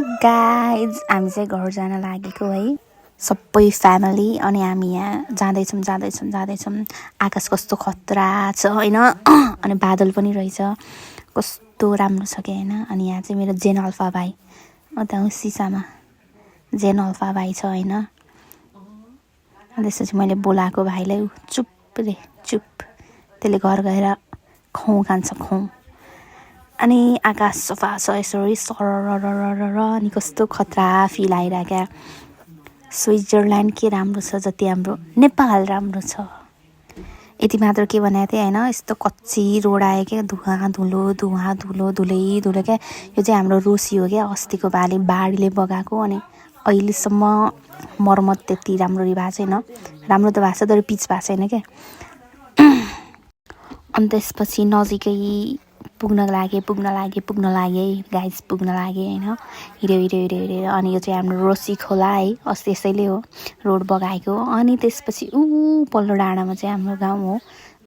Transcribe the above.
guys हामी चाहिँ घर जान लागेको है सबै फ्यामिली अनि हामी यहाँ जाँदैछौँ आकाश कस्तो खतरा छ हैन अनि बादल पनि रहेछ कस्तो राम्रो छ के हैन अनि यहाँ चाहिँ मेरो जेन अल्फा भाइ अता सिसामा जेन अल्फा भाइ छ हैन अनि त्यसपछि मैले बोलाएको भाइलाई चुप रे चुप त्यसले घर गएर खौ खान्छ खौ अनि आकाश सफा छ यसरी सरररररर अनि कस्तो खतरा फिल आइराख्या स्विजरल्यान्ड के राम्रो छ जति हाम्रो नेपाल राम्रो छ यति मात्र के भनेको थिएँ हैन यस्तो कच्ची रोड आयो के धुवा धुलो क्या यो चाहिँ हाम्रो रोसी हो क्या अस्तिको पालि बाढीले बगाएको अनि अहिलेसम्म मर्मत त्यति राम्ररी भएको छैन राम्रो त भएको छ तर पिच भएको छैन क्या अनि त्यसपछि नजिकै पुग्न लागे गाइस पुग्न लागे हैन हिँड्यो अनि यो चाहिँ हाम्रो रोसी खोला है अस्ति यसैले हो रोड बगाएको अनि त्यसपछि पल्लो डाँडामा चाहिँ हाम्रो गाउँ हो